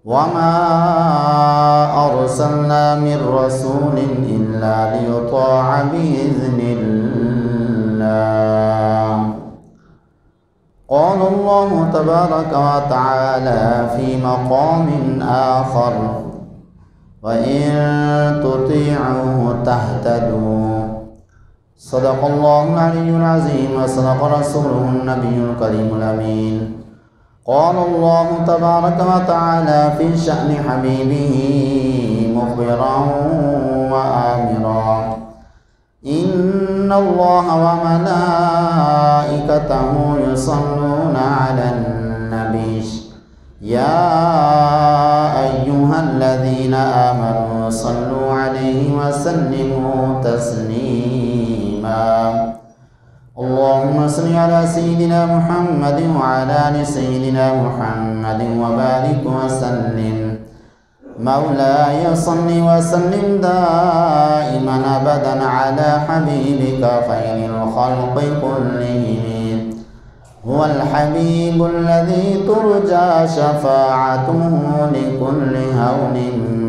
وما أرسلنا من رسول إلا ليطاع بإذن الله. قال الله تبارك وتعالى في مقام آخر: وإن تطيعوه تهتدوا. صدق الله العلي العظيم وصدق رسوله النبي الكريم الأمين. قال الله تبارك وتعالى في شأن حبيبه مخبرا وآمرا: إن الله وملائكته يصلون على النبي يا أيها الذين آمنوا صلوا عليه وسلموا تسليما. اللهم صل على سيدنا محمد وعلى آل سيدنا محمد وبارك وسلم. مولاي صل وسلم دائما أبدا على حبيبك خير الخلق كلهم. هو الحبيب الذي ترجى شفاعته لكل هون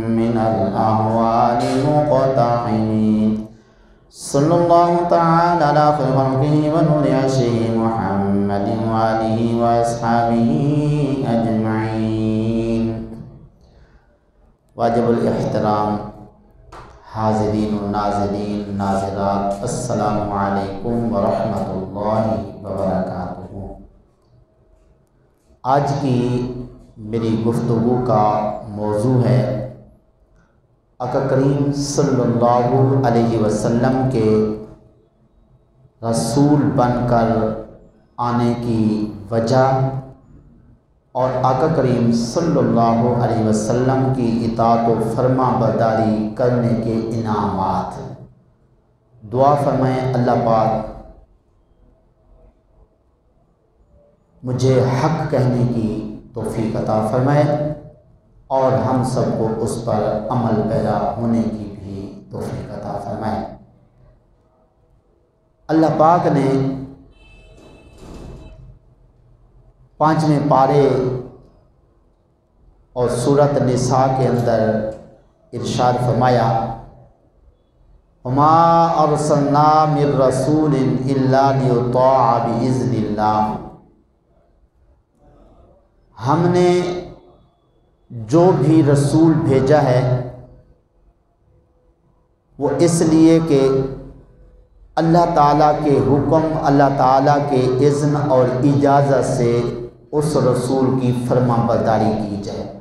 من الأهوال مقتحمين. صلى الله تعالى على خير خلقه ونور عرشه محمد وآله وأصحابه أجمعين. واجب الاحترام حاضرین و ناظرین ناظرات، السلام علیکم ورحمۃ اللہ وبرکاتہ۔ آج کی میری گفتگو کا موضوع ہے آقا کریم صلی اللہ علیہ وسلم کے رسول بن کر آنے کی وجہ اور آقا کریم صلی اللہ علیہ وسلم کی اطاعت و فرما برداری کرنے کے انعامات۔ دعا فرمائیں اللہ پاک مجھے حق کہنے کی توفیق عطا فرمائے اور ہم سب کو اس پر عمل پیرا ہونے کی بھی توفیق عطا فرمائے۔ اللہ پاک نے 5ویں پارے اور سورۃ نساء کے اندر ارشاد فرمایا: وما ارسلنا من رسول الا لیطاع باذن اللہ۔ ہم نے جو بھی رسول بھیجا ہے وہ اس لیے کہ اللہ تعالیٰ کے حکم، اللہ تعالیٰ کے اذن اور اجازت سے اس رسول کی فرما برداری کی جائے۔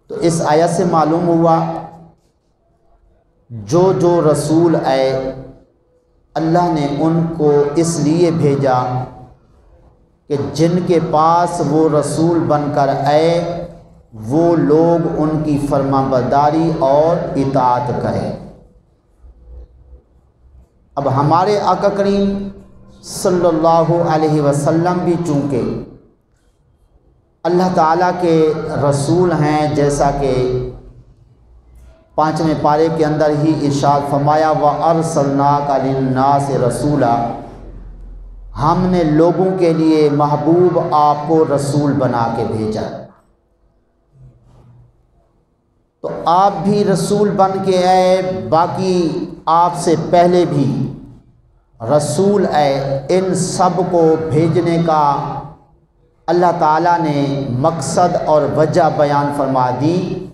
تو اس آیت سے معلوم ہوا جو رسول آئے اللہ نے ان کو اس لیے بھیجا کہ جن کے پاس وہ رسول بن کر آئے وہ لوگ ان کی فرما برداری اور اطاعت کریں۔ اب ہمارے آقا کریم صلی اللہ علیہ وسلم بھی چونکہ اللہ تعالیٰ کے رسول ہیں، جیسا کہ 5ویں پارے کے اندر ہی ارشاد فرمایا: وَأَرْسَلْنَاكَ لِلنَّاسِ رَسُولًا، ہم نے لوگوں کے لیے محبوب آپ کو رسول بنا کے بھیجا۔ تو آپ بھی رسول بن کے آئے، باقی آپ سے پہلے بھی رسول آئے، ان سب کو بھیجنے کا اللہ تعالیٰ نے مقصد اور وجہ بیان فرما دی،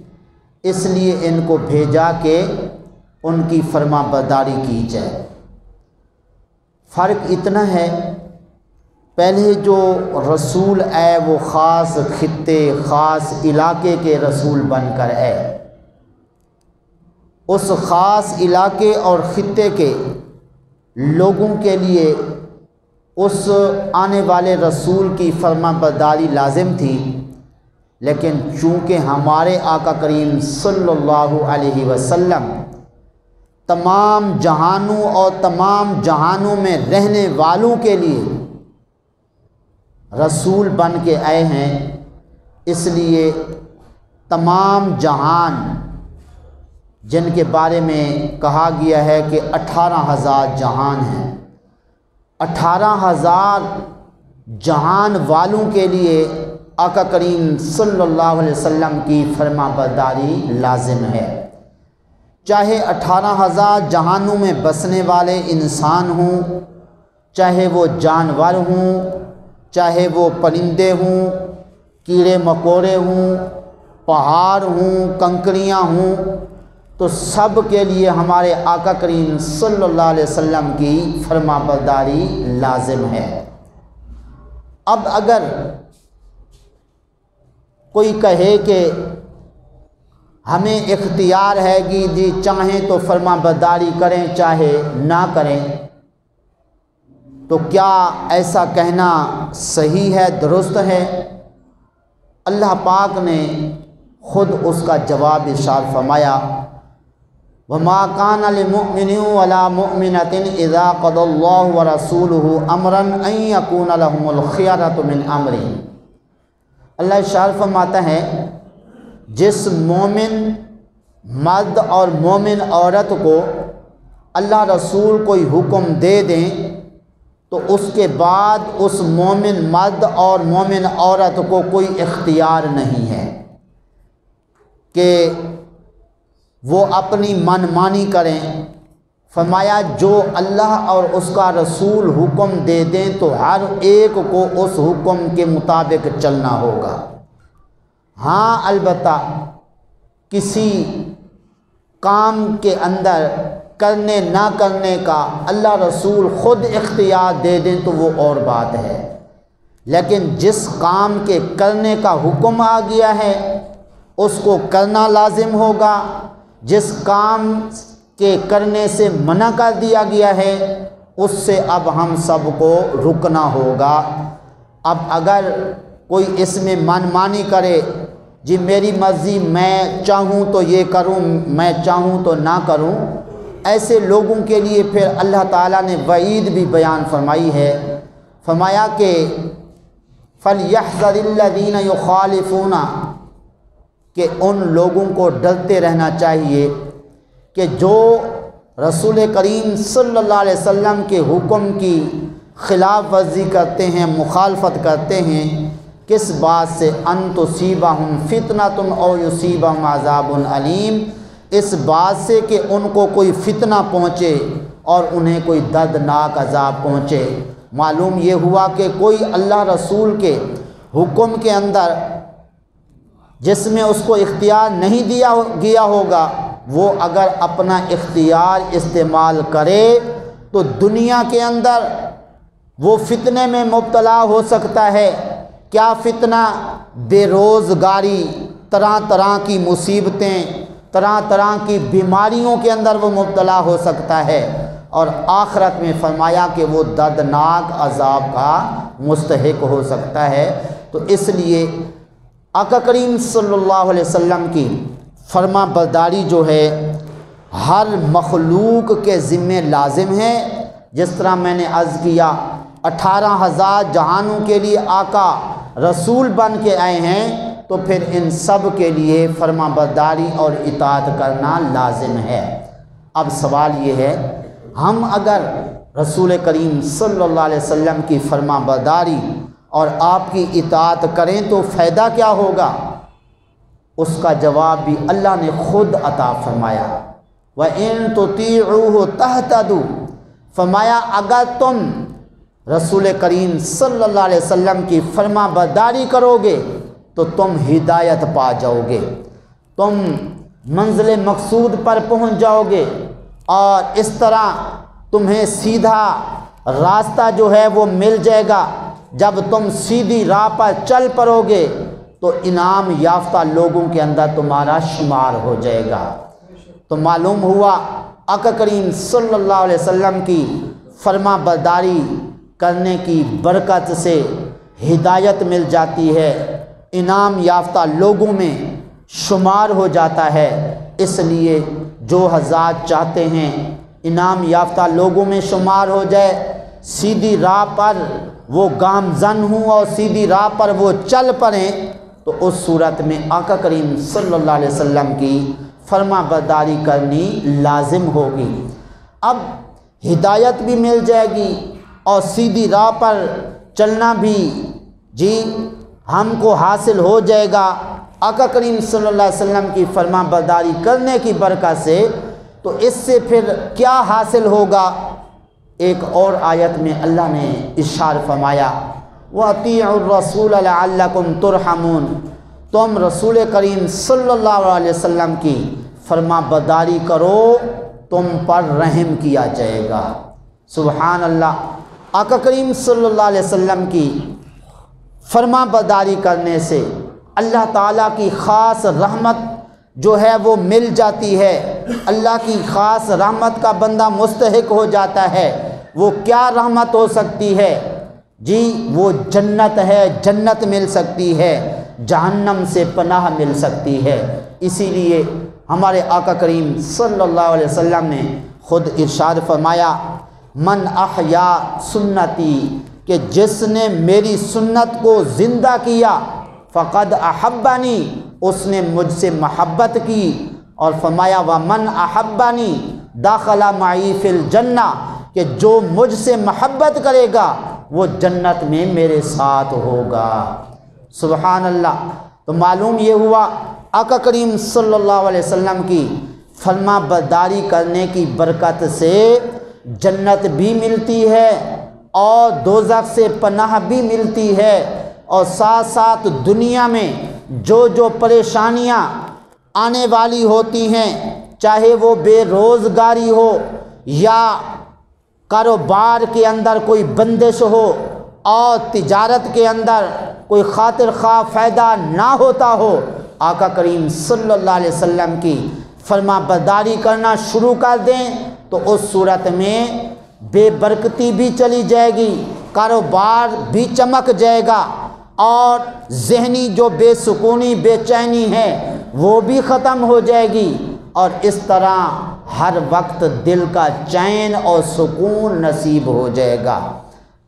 اس لیے ان کو بھیجا کہ ان کی فرما برداری کی جائے۔ فرق اتنا ہے، پہلے جو رسول آئے وہ خاص خطے، خاص علاقے کے رسول بن کر آئے، اس خاص علاقے اور خطے کے لوگوں کے لیے اس آنے والے رسول کی فرما برداری لازم تھی، لیکن چونکہ ہمارے آقا کریم صلی اللہ علیہ وسلم تمام جہانوں اور تمام جہانوں میں رہنے والوں کے لیے رسول بن کے آئے ہیں، اس لیے تمام جہان جن کے بارے میں کہا گیا ہے کہ 18,000 جہان ہیں، 18,000 جہان والوں کے لیے آقا کریم صلی اللہ علیہ وسلم کی فرما برداری لازم ہے، چاہے 18,000 جہانوں میں بسنے والے انسان ہوں، چاہے وہ جانور ہوں، چاہے وہ پرندے ہوں، کیڑے مکوڑے ہوں، پہاڑ ہوں، کنکریاں ہوں، تو سب کے لیے ہمارے آقا کریم صلی اللہ علیہ وسلم کی فرما برداری لازم ہے۔ اب اگر کوئی کہے کہ ہمیں اختیار ہے کہ جی چاہیں تو فرما برداری کریں چاہے نہ کریں، تو کیا ایسا کہنا صحیح ہے، درست ہے؟ اللہ پاک نے خود اس کا جواب ارشاد فرمایا، وَمَا كَانَ لِمُؤْمِنٍ وَلَا مُؤْمِنَةٍ إِذَا قَضَى اللَّهُ وَرَسُولُهُ أَمْرًا أَن يَكُونَ لَهُمُ الْخِيَرَةُ مِنْ أَمْرِهِمْ۔ اللہ ارشاد فرماتا ہے جس مومن مرد اور مومن عورت کو اللہ رسول کوئی حکم دے دیں تو اس کے بعد اس مومن مرد اور مومن عورت کو کوئی اختیار نہیں ہے کہ وہ اپنی من مانی کریں۔ فرمایا جو اللہ اور اس کا رسول حکم دے دیں تو ہر ایک کو اس حکم کے مطابق چلنا ہوگا۔ ہاں البتہ کسی کام کے اندر کرنے نہ کرنے کا اللہ رسول خود اختیار دے دیں تو وہ اور بات ہے، لیکن جس کام کے کرنے کا حکم آ گیا ہے اس کو کرنا لازم ہوگا، جس کام کے کرنے سے منع کر دیا گیا ہے اس سے اب ہم سب کو رکنا ہوگا۔ اب اگر کوئی اس میں من مانی کرے، جی میری مرضی، میں چاہوں تو یہ کروں، میں چاہوں تو نہ کروں، ایسے لوگوں کے لیے پھر اللہ تعالیٰ نے وعید بھی بیان فرمائی ہے۔ فرمایا کہ فَلْيَحْذَرِ الَّذِينَ يُخَالِفُونَ، کہ ان لوگوں کو ڈرتے رہنا چاہیے کہ جو رسول کریم صلی اللہ علیہ وسلم کے حکم کی خلاف ورزی کرتے ہیں، مخالفت کرتے ہیں، کس بات سے؟ ان تصیبہم فتنۃ او یصیبہم عذاب علیم، اس بات سے کہ ان کو کوئی فتنہ پہنچے اور انہیں کوئی دردناک عذاب پہنچے۔ معلوم یہ ہوا کہ کوئی اللہ رسول کے حکم کے اندر جس میں اس کو اختیار نہیں دیا گیا ہوگا، وہ اگر اپنا اختیار استعمال کرے تو دنیا کے اندر وہ فتنے میں مبتلا ہو سکتا ہے۔ کیا فتنہ؟ بے روزگاری، طرح طرح کی مصیبتیں، طرح طرح کی بیماریوں کے اندر وہ مبتلا ہو سکتا ہے، اور آخرت میں فرمایا کہ وہ دردناک عذاب کا مستحق ہو سکتا ہے۔ تو اس لیے آقا کریم صلی اللہ علیہ وسلم کی فرما برداری جو ہے ہر مخلوق کے ذمے لازم ہے۔ جس طرح میں نے عرض کیا 18,000 جہانوں کے لیے آقا رسول بن کے آئے ہیں، تو پھر ان سب کے لیے فرما برداری اور اطاعت کرنا لازم ہے۔ اب سوال یہ ہے، ہم اگر رسول کریم صلی اللہ علیہ وسلم کی فرما برداری اور آپ کی اطاعت کریں تو فائدہ کیا ہوگا؟ اس کا جواب بھی اللہ نے خود عطا فرمایا، وَإِن تُطِيعُوهُ تَهْتَدُوا، فرمایا اگر تم رسول کریم صلی اللہ علیہ وسلم کی فرما برداری کرو گے تو تم ہدایت پا جاؤ گے، تم منزل مقصود پر پہنچ جاؤ گے، اور اس طرح تمہیں سیدھا راستہ جو ہے وہ مل جائے گا۔ جب تم سیدھی راہ پر چل پڑو گے تو انعام یافتہ لوگوں کے اندر تمہارا شمار ہو جائے گا۔ تو معلوم ہوا آقا کریم صلی اللہ علیہ وسلم کی فرما برداری کرنے کی برکت سے ہدایت مل جاتی ہے، انعام یافتہ لوگوں میں شمار ہو جاتا ہے۔ اس لیے جو حضرات چاہتے ہیں انعام یافتہ لوگوں میں شمار ہو جائے، سیدھی راہ پر وہ گامزن ہوں اور سیدھی راہ پر وہ چل پڑیں، تو اس صورت میں آقا کریم صلی اللہ علیہ وسلم کی فرما برداری کرنی لازم ہوگی۔ اب ہدایت بھی مل جائے گی اور سیدھی راہ پر چلنا بھی جی ہم کو حاصل ہو جائے گا آقا کریم صلی اللہ علیہ وسلم کی فرما برداری کرنے کی برکت سے، تو اس سے پھر کیا حاصل ہوگا؟ ایک اور آیت میں اللہ نے ارشاد فرمایا وَأَطِيعُوا الرَّسُولَ لَعَلَّكُمْ تُرْحَمُونَ، تم رسول کریم صلی اللہ علیہ وسلم کی فرما برداری کرو، تم پر رحم کیا جائے گا۔ سبحان اللہ، آقا کریم صلی اللہ علیہ وسلم کی فرما برداری کرنے سے اللہ تعالیٰ کی خاص رحمت جو ہے وہ مل جاتی ہے۔ اللہ کی خاص رحمت کا بندہ مستحق ہو جاتا ہے۔ وہ کیا رحمت ہو سکتی ہے؟ جی وہ جنت ہے، جنت مل سکتی ہے، جہنم سے پناہ مل سکتی ہے۔ اسی لیے ہمارے آقا کریم صلی اللہ علیہ وسلم نے خود ارشاد فرمایا من احیا سنتی، کہ جس نے میری سنت کو زندہ کیا فقد احبنی، اس نے مجھ سے محبت کی، اور فرمایا ومن احبنی داخل معی فی الجنہ، کہ جو مجھ سے محبت کرے گا وہ جنت میں میرے ساتھ ہوگا۔ سبحان اللہ۔ تو معلوم یہ ہوا آقا کریم صلی اللہ علیہ وسلم کی فرما برداری کرنے کی برکت سے جنت بھی ملتی ہے اور دوزخ سے پناہ بھی ملتی ہے، اور ساتھ ساتھ دنیا میں جو پریشانیاں آنے والی ہوتی ہیں، چاہے وہ بے روزگاری ہو یا کاروبار کے اندر کوئی بندش ہو اور تجارت کے اندر کوئی خاطر خواہ فائدہ نہ ہوتا ہو، آقا کریم صلی اللہ علیہ وسلم کی فرما برداری کرنا شروع کر دیں تو اس صورت میں بے برکتی بھی چلی جائے گی، کاروبار بھی چمک جائے گا، اور ذہنی جو بے سکونی بے چینی ہے وہ بھی ختم ہو جائے گی، اور اس طرح ہر وقت دل کا چین اور سکون نصیب ہو جائے گا۔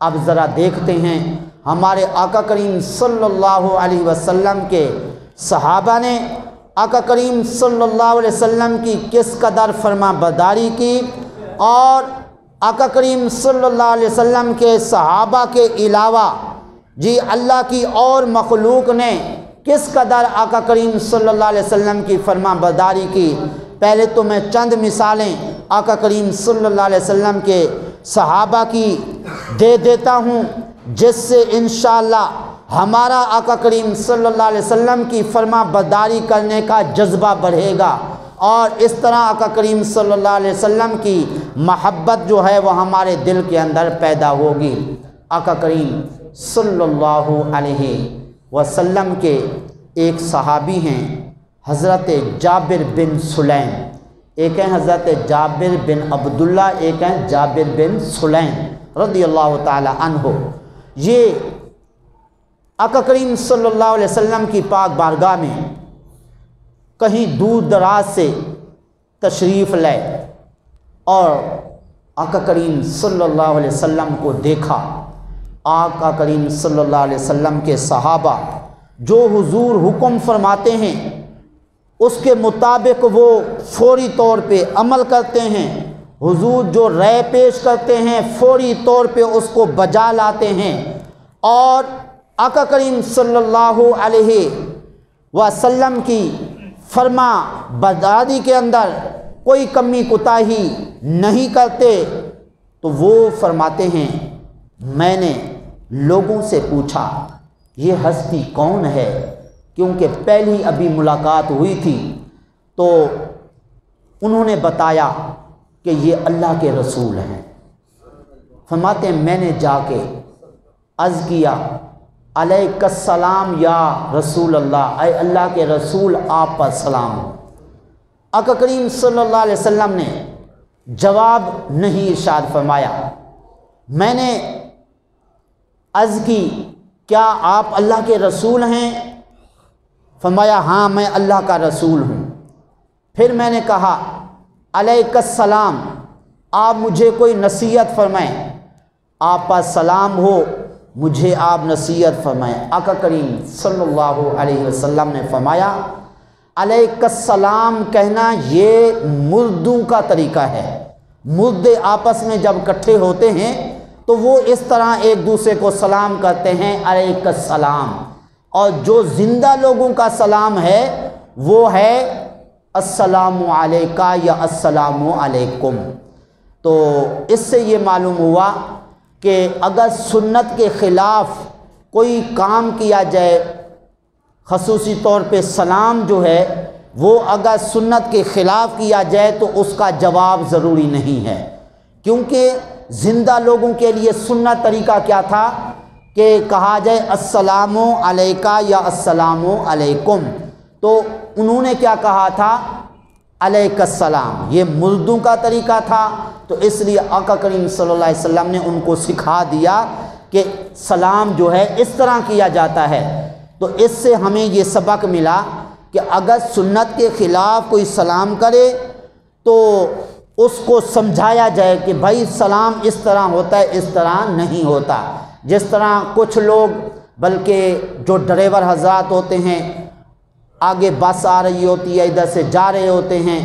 اب ذرا دیکھتے ہیں ہمارے آقا کریم صلی اللہ علیہ وسلم کے صحابہ نے آقا کریم صلی اللہ علیہ وسلم کی کس قدر فرما برداری کی، اور آقا کریم صلی اللہ علیہ وسلم کے صحابہ کے علاوہ جی اللہ کی اور مخلوق نے کس قدر آقا کریم صلی اللہ علیہ وسلم کی فرما برداری کی۔ پہلے تو میں چند مثالیں آقا کریم صلی اللہ علیہ وسلم کے صحابہ کی دے دیتا ہوں، جس سے انشاءاللہ ہمارا آقا کریم صلی اللہ علیہ وسلم کی فرما برداری کرنے کا جذبہ بڑھے گا، اور اس طرح آقا کریم صلی اللہ علیہ وسلم کی محبت جو ہے وہ ہمارے دل کے اندر پیدا ہوگی۔ آقا کریم صلی اللہ علیہ وسلم کے ایک صحابی ہیں حضرت جابر بن سلیم، ایک ہیں حضرت جابر بن عبداللہ، ایک ہیں جابر بن سلیم رضی اللہ تعالی عنہ۔ یہ آقا کریم صلی اللہ علیہ وسلم کی پاک بارگاہ میں کہیں دور دراز سے تشریف لائے اور آقا کریم صلی اللہ علیہ وسلم کو دیکھا۔ آقا کریم صلی اللہ علیہ وسلم کے صحابہ جو حضور حکم فرماتے ہیں اس کے مطابق وہ فوری طور پہ عمل کرتے ہیں، حضور جو رائے پیش کرتے ہیں فوری طور پہ اس کو بجا لاتے ہیں، اور آقا کریم صلی اللہ علیہ وسلم کی فرما برداری کے اندر کوئی کمی کوتاہی نہیں کرتے۔ تو وہ فرماتے ہیں میں نے لوگوں سے پوچھا یہ ہستی کون ہے، کیونکہ پہلی ابھی ملاقات ہوئی تھی، تو انہوں نے بتایا کہ یہ اللہ کے رسول ہیں۔ فرماتے ہیں میں نے جا کے عرض کیا علیک السلام یا رسول اللہ، اے اللہ کے رسول آپ پر سلام ہو۔ آقا کریم صلی اللہ علیہ وسلم نے جواب نہیں ارشاد فرمایا۔ میں نے عرض کی کیا آپ اللہ کے رسول ہیں؟ فرمایا ہاں میں اللہ کا رسول ہوں۔ پھر میں نے کہا علیک السلام، آپ مجھے کوئی نصیحت فرمائیں۔ آپ پر سلام ہو، مجھے آپ نصیحت فرمائیں۔ آقا کریم صلی اللہ علیہ وسلم نے فرمایا علیک السلام کہنا یہ مردوں کا طریقہ ہے، مرد آپس میں جب اکٹھے ہوتے ہیں تو وہ اس طرح ایک دوسرے کو سلام کرتے ہیں علیک السلام۔ اور جو زندہ لوگوں کا سلام ہے وہ ہے السلام علیکہ یا السلام علیکم۔ تو اس سے یہ معلوم ہوا کہ اگر سنت کے خلاف کوئی کام کیا جائے، خصوصی طور پہ سلام جو ہے وہ اگر سنت کے خلاف کیا جائے تو اس کا جواب ضروری نہیں ہے، کیونکہ زندہ لوگوں کے لیے سنت طریقہ کیا تھا کہ کہا جائے السلام علیکہ یا السلام علیکم، تو انہوں نے کیا کہا تھا؟ علیک السلام۔ یہ مردوں کا طریقہ تھا، تو اس لیے آقا کریم صلی اللہ علیہ وسلم نے ان کو سکھا دیا کہ سلام جو ہے اس طرح کیا جاتا ہے۔ تو اس سے ہمیں یہ سبق ملا کہ اگر سنت کے خلاف کوئی سلام کرے تو اس کو سمجھایا جائے کہ بھائی سلام اس طرح ہوتا ہے، اس طرح نہیں ہوتا۔ جس طرح کچھ لوگ، بلکہ جو ڈرائیور حضرات ہوتے ہیں، آگے بس آ رہی ہوتی ہے، ادھر سے جا رہے ہوتے ہیں،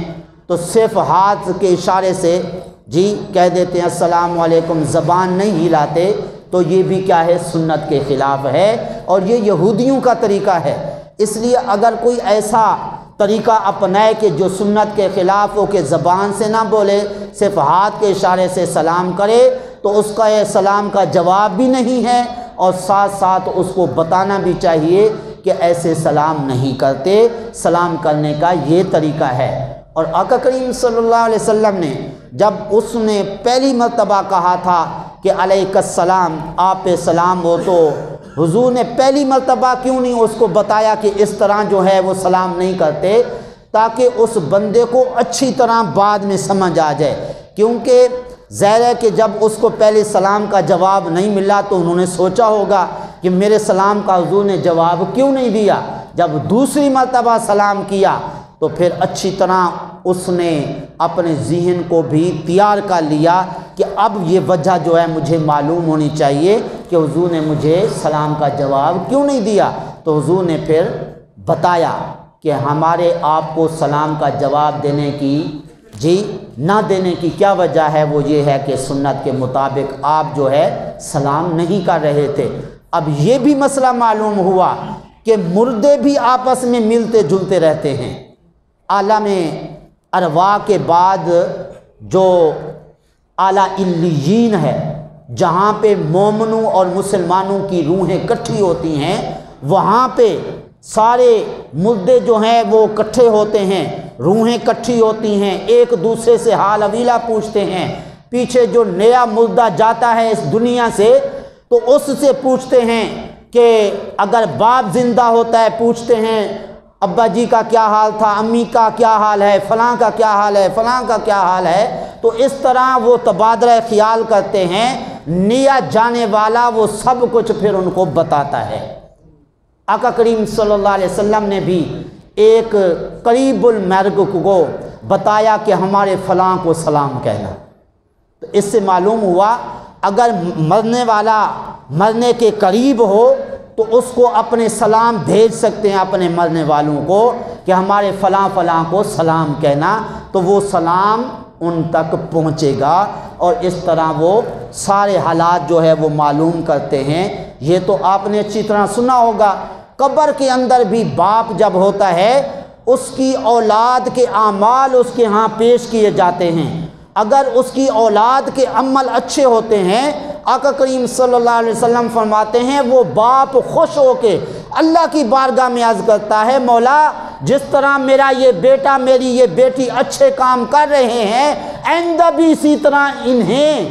تو صرف ہاتھ کے اشارے سے جی کہہ دیتے ہیں السلام علیکم، زبان نہیں ہلاتے، تو یہ بھی کیا ہے؟ سنت کے خلاف ہے، اور یہ یہودیوں کا طریقہ ہے۔ اس لیے اگر کوئی ایسا طریقہ اپنائے کہ جو سنت کے خلاف ہو، کہ زبان سے نہ بولے، صرف ہاتھ کے اشارے سے سلام کرے، تو اس کا یہ سلام کا جواب بھی نہیں ہے، اور ساتھ ساتھ اس کو بتانا بھی چاہیے کہ ایسے سلام نہیں کرتے، سلام کرنے کا یہ طریقہ ہے۔ اور آقا کریم صلی اللہ علیہ وسلم نے جب اس نے پہلی مرتبہ کہا تھا کہ علیک السلام، آپ پہ سلام ہو، تو حضور نے پہلی مرتبہ کیوں نہیں اس کو بتایا کہ اس طرح جو ہے وہ سلام نہیں کرتے، تاکہ اس بندے کو اچھی طرح بعد میں سمجھ آ جائے۔ کیونکہ ظاہر ہے کہ جب اس کو پہلے سلام کا جواب نہیں ملا تو انہوں نے سوچا ہوگا کہ میرے سلام کا حضور نے جواب کیوں نہیں دیا۔ جب دوسری مرتبہ سلام کیا تو پھر اچھی طرح اس نے اپنے ذہن کو بھی تیار کر لیا کہ اب یہ وجہ جو ہے مجھے معلوم ہونی چاہیے کہ حضور نے مجھے سلام کا جواب کیوں نہیں دیا۔ تو حضور نے پھر بتایا کہ ہمارے آپ کو سلام کا جواب دینے کی نہ دینے کی کیا وجہ ہے، وہ یہ ہے کہ سنت کے مطابق آپ جو ہے سلام نہیں کر رہے تھے۔ اب یہ بھی مسئلہ معلوم ہوا کہ مردے بھی آپس میں ملتے جلتے رہتے ہیں۔ عالم ارواح کے بعد جو اعلیٰ علیین ہے، جہاں پہ مومنوں اور مسلمانوں کی روحیں اکٹھی ہوتی ہیں، وہاں پہ سارے مردے جو ہیں وہ اکٹھے ہوتے ہیں، روحیں اکٹھی ہوتی ہیں، ایک دوسرے سے حال حویلہ پوچھتے ہیں۔ پیچھے جو نیا مردہ جاتا ہے اس دنیا سے تو اس سے پوچھتے ہیں کہ اگر باپ زندہ ہوتا ہے پوچھتے ہیں ابا جی کا کیا حال تھا، امی کا کیا حال ہے، فلاں کا کیا حال ہے، فلاں کا کیا حال ہے۔ تو اس طرح وہ تبادلہ خیال کرتے ہیں، نیا جانے والا وہ سب کچھ پھر ان کو بتاتا ہے۔ آقا کریم صلی اللہ علیہ وسلم نے بھی ایک قریب المرگ کو بتایا کہ ہمارے فلاں کو سلام کہنا۔ تو اس سے معلوم ہوا اگر مرنے والا مرنے کے قریب ہو تو اس کو اپنے سلام بھیج سکتے ہیں اپنے مرنے والوں کو کہ ہمارے فلاں فلاں کو سلام کہنا، تو وہ سلام ان تک پہنچے گا، اور اس طرح وہ سارے حالات جو ہے وہ معلوم کرتے ہیں۔ یہ تو آپ نے اچھی طرح سنا ہوگا، قبر کے اندر بھی باپ جب ہوتا ہے اس کی اولاد کے اعمال اس کے ہاں پیش کیے جاتے ہیں۔ اگر اس کی اولاد کے عمل اچھے ہوتے ہیں، آقا کریم صلی اللہ علیہ وسلم فرماتے ہیں وہ باپ خوش ہو کے اللہ کی بارگاہ میں عرض کرتا ہے، مولا جس طرح میرا یہ بیٹا میری یہ بیٹی اچھے کام کر رہے ہیں، آئندہ بھی اسی طرح انہیں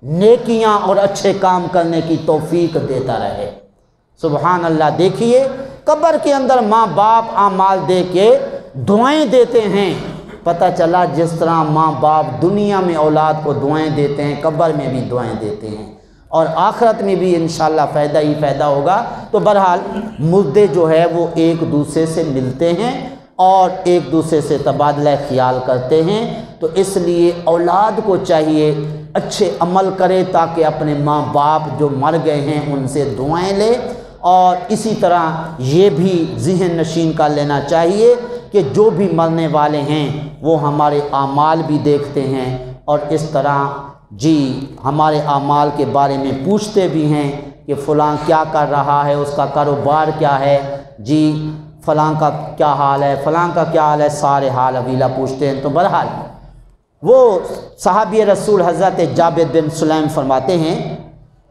نیکیاں اور اچھے کام کرنے کی توفیق دیتا رہے۔ سبحان اللہ۔ دیکھیے قبر کے اندر ماں باپ اعمال دے کے دعائیں دیتے ہیں، پتہ چلا جس طرح ماں باپ دنیا میں اولاد کو دعائیں دیتے ہیں، قبر میں بھی دعائیں دیتے ہیں، اور آخرت میں بھی انشاءاللہ فائدہ ہی فائدہ ہوگا۔ تو بہرحال مردے جو ہے وہ ایک دوسرے سے ملتے ہیں اور ایک دوسرے سے تبادلہ خیال کرتے ہیں، تو اس لیے اولاد کو چاہیے اچھے عمل کرے تاکہ اپنے ماں باپ جو مر گئے ہیں ان سے دعائیں لے، اور اسی طرح یہ بھی ذہن نشین کر لینا چاہیے کہ جو بھی مرنے والے ہیں وہ ہمارے اعمال بھی دیکھتے ہیں، اور اس طرح ہمارے اعمال کے بارے میں پوچھتے بھی ہیں کہ فلاں کیا کر رہا ہے، اس کا کاروبار کیا ہے، جی فلاں کا کیا حال ہے، فلاں کا کیا حال ہے، سارے حال حویلہ پوچھتے ہیں۔ تو بہرحال وہ صحابی رسول حضرت جابر بن سلیم فرماتے ہیں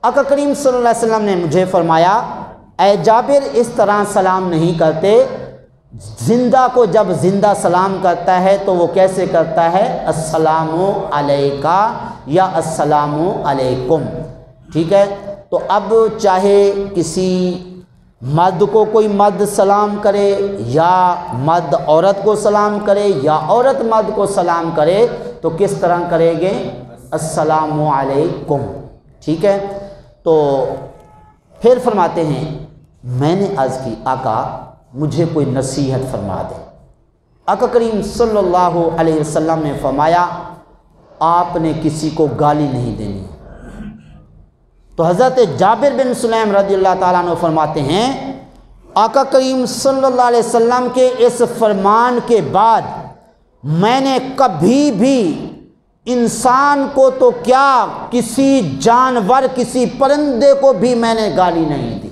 آقا کریم صلی اللہ علیہ وسلم نے مجھے فرمایا، اے جابر اس طرح سلام نہیں کرتے، زندہ کو جب زندہ سلام کرتا ہے تو وہ کیسے کرتا ہے؟ السلام علیکہ یا السلام علیکم، ٹھیک ہے۔ تو اب چاہے کسی مرد کو کوئی مرد سلام کرے یا مرد عورت کو سلام کرے یا عورت مرد کو سلام کرے تو کس طرح کریں گے؟ السلام علیکم، ٹھیک ہے۔ تو پھر فرماتے ہیں میں نے عرض کی آقا مجھے کوئی نصیحت فرما دے۔ آقا کریم صلی اللہ علیہ وسلم نے فرمایا آپ نے کسی کو گالی نہیں دینی۔ تو حضرت جابر بن سلیم رضی اللہ تعالیٰ عنہ فرماتے ہیں آقا کریم صلی اللہ علیہ وسلم کے اس فرمان کے بعد میں نے کبھی بھی انسان کو تو کیا کسی جانور کسی پرندے کو بھی میں نے گالی نہیں دی۔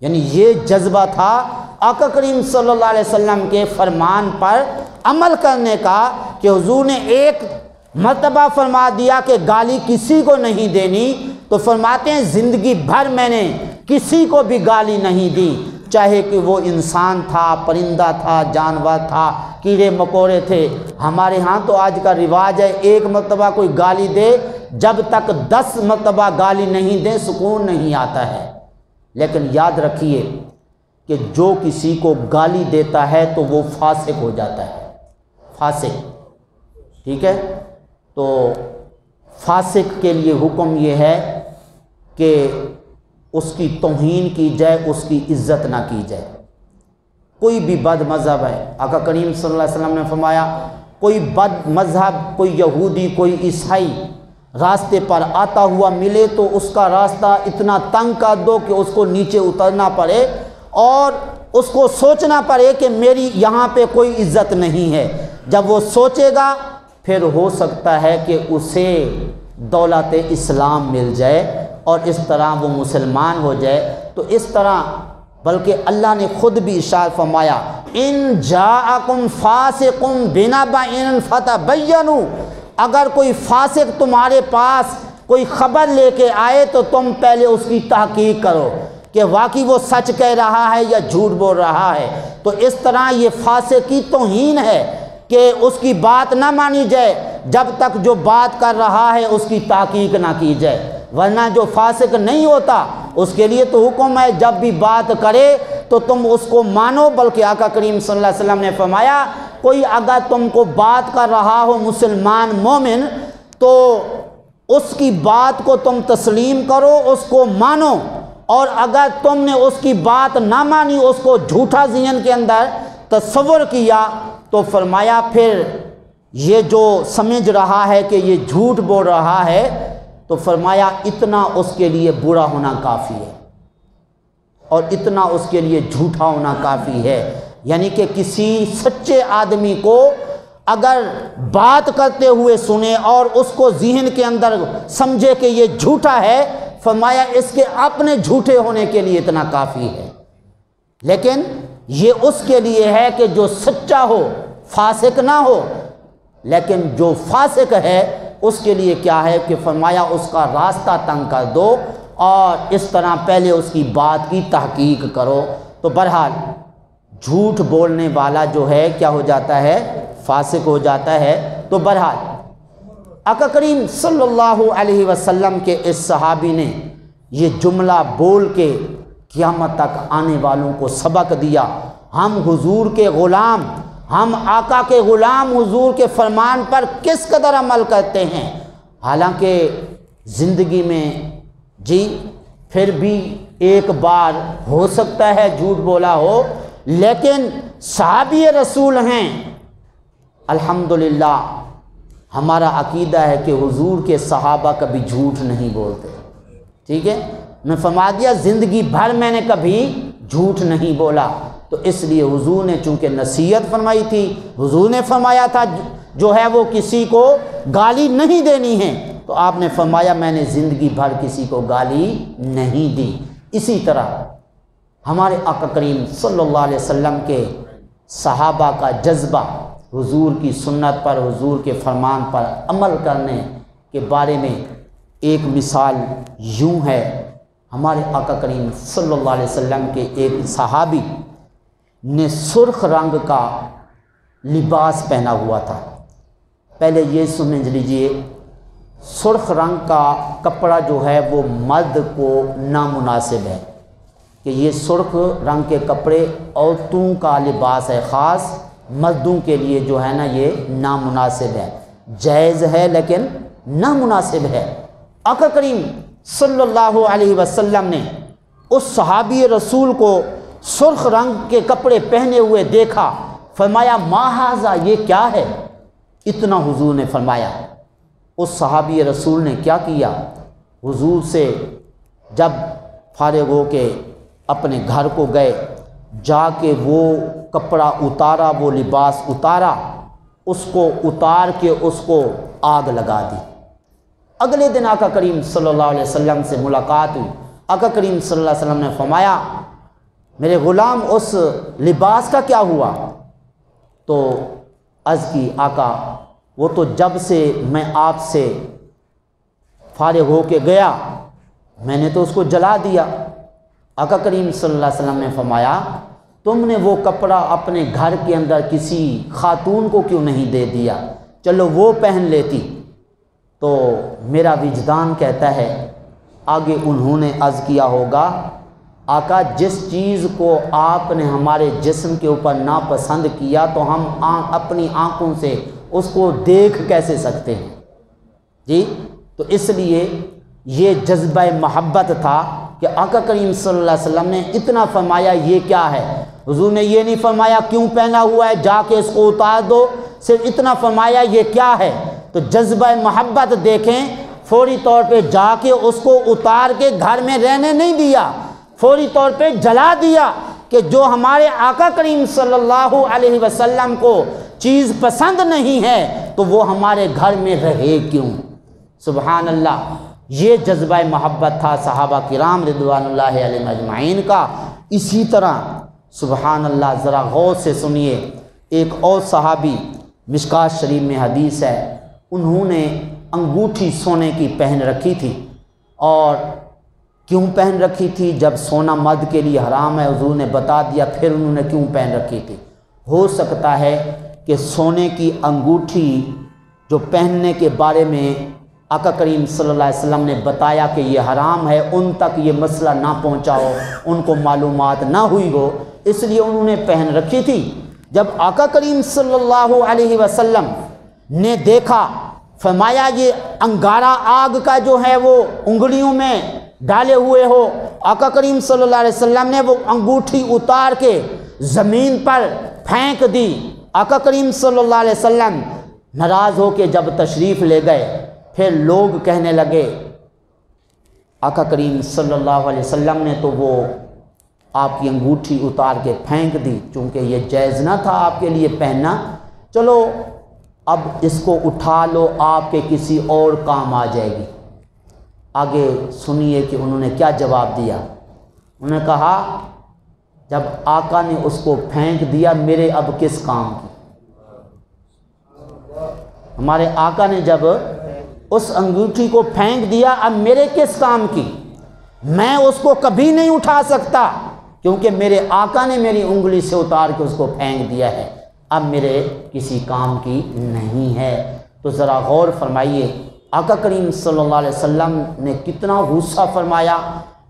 یعنی یہ جذبہ تھا آقا کریم صلی اللہ علیہ وسلم کے فرمان پر عمل کرنے کا کہ حضور نے ایک مرتبہ فرما دیا کہ گالی کسی کو نہیں دینی، تو فرماتے ہیں زندگی بھر میں نے کسی کو بھی گالی نہیں دی، چاہے کہ وہ انسان تھا، پرندہ تھا، جانور تھا، کیڑے مکوڑے تھے۔ ہمارے ہاں تو آج کا رواج ہے ایک مرتبہ کوئی گالی دے، جب تک 10 مرتبہ گالی نہیں دیں سکون نہیں آتا ہے۔ لیکن یاد رکھیے کہ جو کسی کو گالی دیتا ہے تو وہ فاسق ہو جاتا ہے، فاسق، ٹھیک ہے۔ تو فاسق کے لیے حکم یہ ہے کہ اس کی توہین کی جائے، اس کی عزت نہ کی جائے۔ کوئی بھی بد مذہب ہے، آقا کریم صلی اللہ علیہ وسلم نے فرمایا کوئی بد مذہب، کوئی یہودی، کوئی عیسائی راستے پر آتا ہوا ملے تو اس کا راستہ اتنا تنگ کر دو کہ اس کو نیچے اترنا پڑے اور اس کو سوچنا پڑے کہ میری یہاں پہ کوئی عزت نہیں ہے۔ جب وہ سوچے گا پھر ہو سکتا ہے کہ اسے دولت اسلام مل جائے اور اس طرح وہ مسلمان ہو جائے۔ تو اس طرح بلکہ اللہ نے خود بھی ارشاد فرمایا ان جاءکم فاسق بنبأ فتبینوا، اگر کوئی فاسق تمہارے پاس کوئی خبر لے کے آئے تو تم پہلے اس کی تحقیق کرو کہ واقعی وہ سچ کہہ رہا ہے یا جھوٹ بول رہا ہے۔ تو اس طرح یہ فاسق کی توہین ہے کہ اس کی بات نہ مانی جائے جب تک جو بات کر رہا ہے اس کی تحقیق نہ کی جائے، ورنہ جو فاسق نہیں ہوتا اس کے لیے تو حکم ہے جب بھی بات کرے تو تم اس کو مانو۔ بلکہ آقا کریم صلی اللہ علیہ وسلم نے فرمایا کوئی اگر تم کو بات کر رہا ہو مسلمان مومن تو اس کی بات کو تم تسلیم کرو، اس کو مانو، اور اگر تم نے اس کی بات نہ مانی، اس کو جھوٹا ذہن کے اندر تصور کیا تو فرمایا پھر یہ جو سمجھ رہا ہے کہ یہ جھوٹ بول رہا ہے تو فرمایا اتنا اس کے لیے برا ہونا کافی ہے اور اتنا اس کے لیے جھوٹا ہونا کافی ہے۔ یعنی کہ کسی سچے آدمی کو اگر بات کرتے ہوئے سنے اور اس کو ذہن کے اندر سمجھے کہ یہ جھوٹا ہے، فرمایا اس کے اپنے جھوٹے ہونے کے لیے اتنا کافی ہے۔ لیکن یہ اس کے لیے ہے کہ جو سچا ہو، فاسق نہ ہو۔ لیکن جو فاسق ہے اس کے لیے کیا ہے کہ فرمایا اس کا راستہ تنگ کر دو اور اس طرح پہلے اس کی بات کی تحقیق کرو۔ تو بہرحال جھوٹ بولنے والا جو ہے کیا ہو جاتا ہے؟ فاسق ہو جاتا ہے۔ تو بہرحال آقا کریم صلی اللہ علیہ وسلم کے اس صحابی نے یہ جملہ بول کے قیامت تک آنے والوں کو سبق دیا، ہم حضور کے غلام، ہم آقا کے غلام حضور کے فرمان پر کس قدر عمل کرتے ہیں۔ حالانکہ زندگی میں جی پھر بھی ایک بار ہو سکتا ہے جھوٹ بولا ہو، لیکن صحابی رسول ہیں، الحمدللہ ہمارا عقیدہ ہے کہ حضور کے صحابہ کبھی جھوٹ نہیں بولتے، ٹھیک ہے۔ میں فرما دیا زندگی بھر میں نے کبھی جھوٹ نہیں بولا، تو اس لیے حضور نے چونکہ نصیحت فرمائی تھی، حضور نے فرمایا تھا جو ہے وہ کسی کو گالی نہیں دینی ہے، تو آپ نے فرمایا میں نے زندگی بھر کسی کو گالی نہیں دی۔ اسی طرح ہمارے آقا کریم صلی اللہ علیہ وسلم کے صحابہ کا جذبہ حضور کی سنت پر، حضور کے فرمان پر عمل کرنے کے بارے میں ایک مثال یوں ہے، ہمارے آقا کریم صلی اللہ علیہ وسلم کے ایک صحابی نے سرخ رنگ کا لباس پہنا ہوا تھا۔ پہلے یہ سمجھ لیجئے، سرخ رنگ کا کپڑا جو ہے وہ مرد کو نامناسب ہے کہ یہ سرخ رنگ کے کپڑے عورتوں کا لباس ہے، خاص مردوں کے لیے جو ہے نا یہ نامناسب ہے، جائز ہے لیکن نامناسب ہے۔ آقا کریم صلی اللہ علیہ وسلم نے اس صحابی رسول کو سرخ رنگ کے کپڑے پہنے ہوئے دیکھا، فرمایا ما ھذا، یہ کیا ہے؟ اتنا حضور نے فرمایا۔ اس صحابی رسول نے کیا کیا؟ حضور سے جب فارغ ہو کے اپنے گھر کو گئے، جا کے وہ کپڑا اتارا، وہ لباس اتارا، اس کو اتار کے اس کو آگ لگا دی۔ اگلے دن آقا کریم صلی اللہ علیہ وسلم سے ملاقات ہوئی، آقا کریم صلی اللہ علیہ وسلم نے فرمایا میرے غلام اس لباس کا کیا ہوا؟ تو عرض کی آقا وہ تو جب سے میں آپ سے فارغ ہو کے گیا میں نے تو اس کو جلا دیا۔ آقا کریم صلی اللہ علیہ وسلم نے فرمایا تم نے وہ کپڑا اپنے گھر کے اندر کسی خاتون کو کیوں نہیں دے دیا، چلو وہ پہن لیتی۔ تو میرا وجدان کہتا ہے آگے انہوں نے عرض کیا ہوگا آقا جس چیز کو آپ نے ہمارے جسم کے اوپر ناپسند کیا تو ہم اپنی آنکھوں سے اس کو دیکھ کیسے سکتے ہیں؟ جی تو اس لیے یہ جذبہ محبت تھا کہ آقا کریم صلی اللہ علیہ وسلم نے اتنا فرمایا یہ کیا ہے؟ حضور نے یہ نہیں فرمایا کیوں پہنا ہوا ہے، جا کے اس کو اتار دو، صرف اتنا فرمایا یہ کیا ہے؟ تو جذبہ محبت دیکھیں، فوری طور پہ جا کے اس کو اتار کے گھر میں رہنے نہیں دیا، فوری طور پہ جلا دیا کہ جو ہمارے آقا کریم صلی اللہ علیہ وسلم کو چیز پسند نہیں ہے تو وہ ہمارے گھر میں رہے کیوں؟ سبحان اللہ، یہ جذبہ محبت تھا صحابہ کرام رضوان اللہ علیہم اجمعین کا۔ اسی طرح سبحان اللہ ذرا غور سے سنیے، ایک اور صحابی، مشکات شریف میں حدیث ہے، انہوں نے انگوٹھی سونے کی پہن رکھی تھی۔ اور کیوں پہن رکھی تھی؟ جب سونا مرد کے لیے حرام ہے حضور نے بتا دیا، پھر انہوں نے کیوں پہن رکھی تھی؟ ہو سکتا ہے کہ سونے کی انگوٹھی جو پہننے کے بارے میں آقا کریم صلی اللہ علیہ وسلم نے بتایا کہ یہ حرام ہے، ان تک یہ مسئلہ نہ پہنچا ہو، ان کو معلومات نہ ہوئی ہو، اس لیے انہوں نے پہن رکھی تھی۔ جب آقا کریم صلی اللہ علیہ وسلم نے دیکھا، فرمایا یہ انگارہ آگ کا جو ہے وہ انگلیوں میں ڈالے ہوئے ہو، آقا کریم صلی اللہ علیہ وسلم نے وہ انگوٹھی اتار کے زمین پر پھینک دی۔ آقا کریم صلی اللہ علیہ وسلم ناراض ہو کے جب تشریف لے گئے، پھر لوگ کہنے لگے آقا کریم صلی اللہ علیہ وسلم نے تو وہ آپ کی انگوٹھی اتار کے پھینک دی، چونکہ یہ جائز نہ تھا آپ کے لیے پہننا، چلو اب اس کو اٹھا لو، آپ کے کسی اور کام آ جائے گی۔ آگے سنیے کہ انہوں نے کیا جواب دیا۔ انہوں نے کہا جب آقا نے اس کو پھینک دیا میرے اب کس کام کی؟ ہمارے آقا نے جب اس انگوٹھی کو پھینک دیا اب میرے کس کام کی؟ میں اس کو کبھی نہیں اٹھا سکتا کیونکہ میرے آقا نے میری انگلی سے اتار کے اس کو پھینک دیا ہے، اب میرے کسی کام کی نہیں ہے۔ تو ذرا غور فرمائیے آقا کریم صلی اللہ علیہ وسلم نے کتنا غصہ فرمایا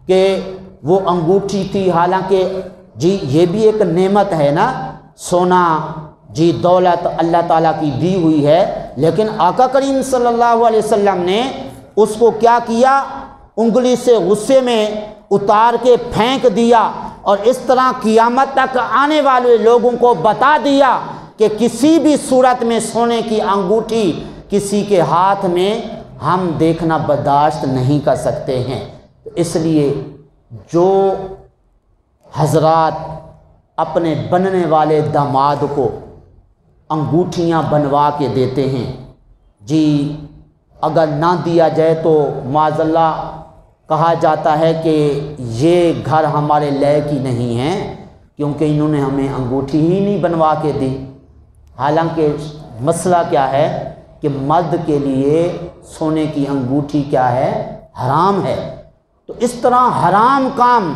کہ وہ انگوٹھی تھی، حالانکہ جی یہ بھی ایک نعمت ہے نا، سونا جی دولت اللہ تعالیٰ کی دی ہوئی ہے، لیکن آقا کریم صلی اللہ علیہ وسلم نے اس کو کیا کیا؟ انگلی سے غصے میں اتار کے پھینک دیا، اور اس طرح قیامت تک آنے والے لوگوں کو بتا دیا کہ کسی بھی صورت میں سونے کی انگوٹھی کسی کے ہاتھ میں ہم دیکھنا برداشت نہیں کر سکتے ہیں۔ اس لیے جو حضرات اپنے بننے والے داماد کو انگوٹھیاں بنوا کے دیتے ہیں، جی اگر نہ دیا جائے تو معاذاللہ کہا جاتا ہے کہ یہ گھر ہمارے لائق ہی نہیں ہیں، کیونکہ انہوں نے ہمیں انگوٹھی ہی نہیں بنوا کے دی۔ حالانکہ مسئلہ کیا ہے کہ مرد کے لیے سونے کی انگوٹھی کیا ہے؟ حرام ہے۔ تو اس طرح حرام کام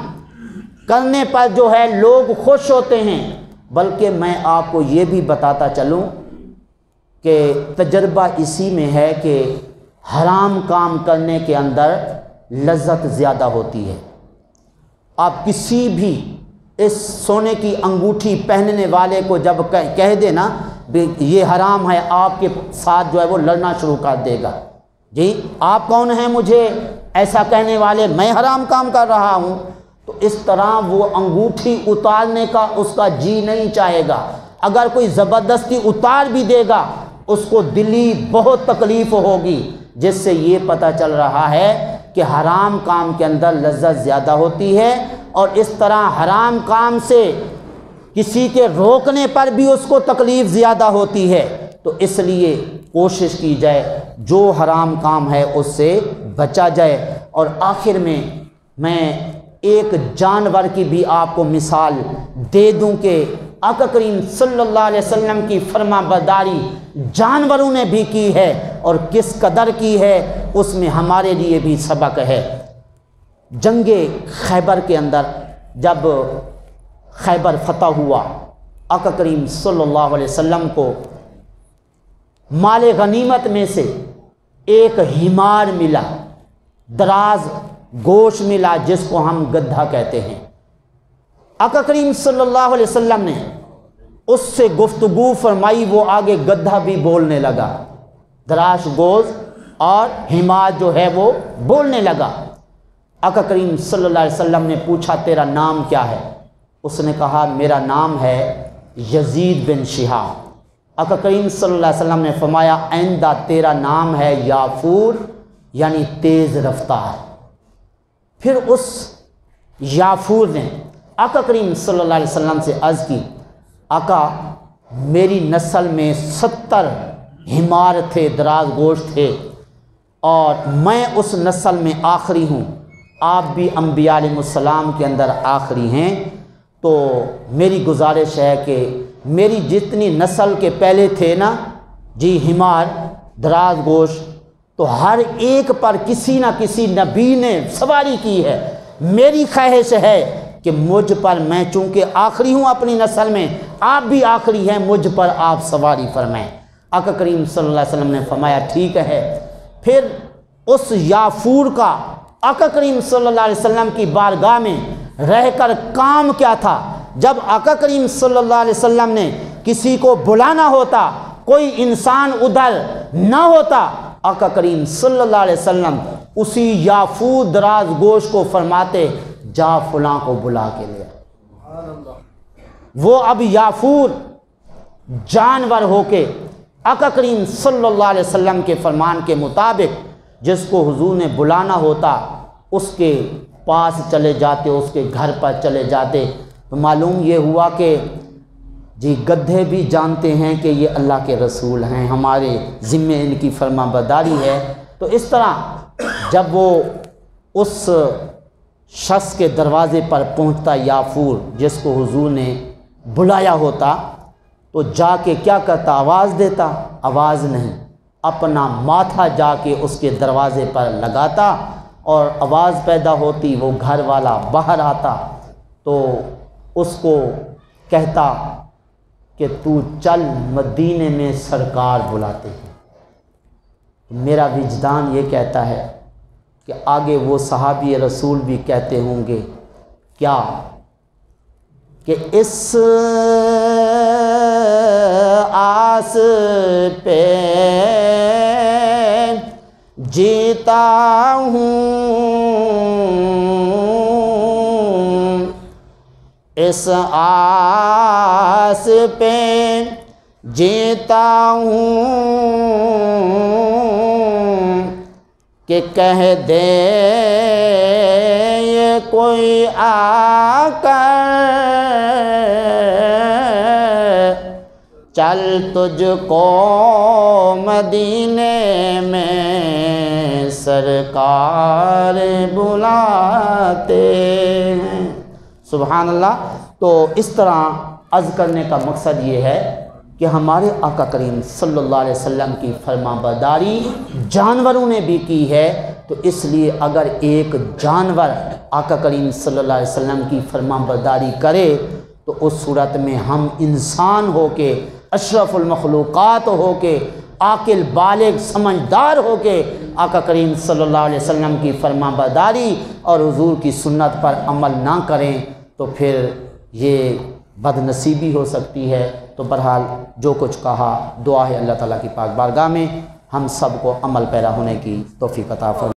کرنے پر جو ہے لوگ خوش ہوتے ہیں، بلکہ میں آپ کو یہ بھی بتاتا چلوں کہ تجربہ اسی میں ہے کہ حرام کام کرنے کے اندر لذت زیادہ ہوتی ہے۔ آپ کسی بھی اس سونے کی انگوٹھی پہننے والے کو جب کہہ دے نا یہ حرام ہے، آپ کے ساتھ جو ہے وہ لڑنا شروع کر دے گا۔ جی آپ کون ہیں مجھے ایسا کہنے والے، میں حرام کام کر رہا ہوں؟ تو اس طرح وہ انگوٹھی اتارنے کا اس کا جی نہیں چاہے گا۔ اگر کوئی زبردستی اتار بھی دے گا اس کو دلی بہت تکلیف ہوگی، جس سے یہ پتہ چل رہا ہے کہ حرام کام کے اندر لذت زیادہ ہوتی ہے، اور اس طرح حرام کام سے کسی کے روکنے پر بھی اس کو تکلیف زیادہ ہوتی ہے۔ تو اس لیے کوشش کی جائے جو حرام کام ہے اس سے بچا جائے۔ اور آخر میں ایک جانور کی بھی آپ کو مثال دے دوں کہ آقا کریم صلی اللہ علیہ وسلم کی فرما برداری جانوروں نے بھی کی ہے، اور کس قدر کی ہے اس میں ہمارے لیے بھی سبق ہے۔ جنگ خیبر کے اندر جب خیبر فتح ہوا، آقا کریم صلی اللہ علیہ وسلم کو مال غنیمت میں سے ایک حمار ملا، دراز گوشت ملا، جس کو ہم گدھا کہتے ہیں۔ آقا کریم صلی اللہ علیہ وسلم نے اس سے گفتگو فرمائی، وہ آگے گدھا بھی بولنے لگا، دراز گوشت اور حمار جو ہے وہ بولنے لگا۔ آقا کریم صلی اللہ علیہ وسلم نے پوچھا تیرا نام کیا ہے؟ اس نے کہا میرا نام ہے یزید بن شہاب۔ آقا کریم صلی اللہ علیہ وسلم نے فرمایا آئندہ تیرا نام ہے یافور، یعنی تیز رفتار۔ پھر اس یافور نے آقا کریم صلی اللہ علیہ وسلم سے عرض کی آقا میری نسل میں 70 حمار تھے، دراز گوشت تھے، اور میں اس نسل میں آخری ہوں، آپ بھی انبیاء علیہ السلام کے اندر آخری ہیں، تو میری گزارش ہے کہ میری جتنی نسل کے پہلے تھے نا جی حمار دراز گوشت، تو ہر ایک پر کسی نہ کسی نبی نے سواری کی ہے۔ میری خواہش ہے کہ مجھ پر، میں چونکہ آخری ہوں اپنی نسل میں، آپ بھی آخری ہیں، مجھ پر آپ سواری فرمائیں۔ آقا کریم صلی اللہ علیہ وسلم نے فرمایا ٹھیک ہے۔ پھر اس یافور کا آقا کریم صلی اللہ علیہ وسلم کی بارگاہ میں رہ کر کام کیا تھا؟ جب آقا کریم صلی اللہ علیہ وسلم نے کسی کو بلانا ہوتا، کوئی انسان ادھر نہ ہوتا، آقا کریم صلی اللہ علیہ وسلم اسی یافور دراز گوشت کو فرماتے جا فلاں کو بلا کے لے۔ وہ اب یافور جانور ہو کے آقا کریم صلی اللہ علیہ وسلم کے فرمان کے مطابق جس کو حضور نے بلانا ہوتا اس کے پاس چلے جاتے، اس کے گھر پر چلے جاتے۔ تو معلوم یہ ہوا کہ جی گدھے بھی جانتے ہیں کہ یہ اللہ کے رسول ہیں، ہمارے ذمے ان کی فرما برداری ہے۔ تو اس طرح جب وہ اس شخص کے دروازے پر پہنچتا یافور جس کو حضور نے بلایا ہوتا، تو جا کے کیا کرتا؟ آواز دیتا؟ آواز نہیں، اپنا ماتھا جا کے اس کے دروازے پر لگاتا، اور آواز پیدا ہوتی، وہ گھر والا باہر آتا تو اس کو کہتا کہ تو چل مدینے میں سرکار بلاتے ہیں۔ میرا وجدان یہ کہتا ہے کہ آگے وہ صحابی رسول بھی کہتے ہوں گے کیا کہ اس آس پہ جیتا ہوں، اس آس پہ جیتا ہوں کہ کہہ دے یہ کوئی آ کر چل تجھ کو مدینے میں سرکار بلاتے ہیں۔ سبحان اللہ۔ تو اس طرح عرض کرنے کا مقصد یہ ہے کہ ہمارے آقا کریم صلی اللہ علیہ وسلم کی فرما برداری جانوروں نے بھی کی ہے، تو اس لیے اگر ایک جانور آقا کریم صلی اللہ علیہ وسلم کی فرما برداری کرے تو اس صورت میں ہم انسان ہو کے، اشرف المخلوقات ہو کے، عاقل بالغ سمجھدار ہو کے آقا کریم صلی اللہ علیہ وسلم کی فرما برداری اور حضور کی سنت پر عمل نہ کریں تو پھر یہ بد نصیبی ہو سکتی ہے۔ تو بہرحال جو کچھ کہا، دعا ہے اللہ تعالیٰ کی پاک بارگاہ میں ہم سب کو عمل پیرا ہونے کی توفیق عطا فرمائے۔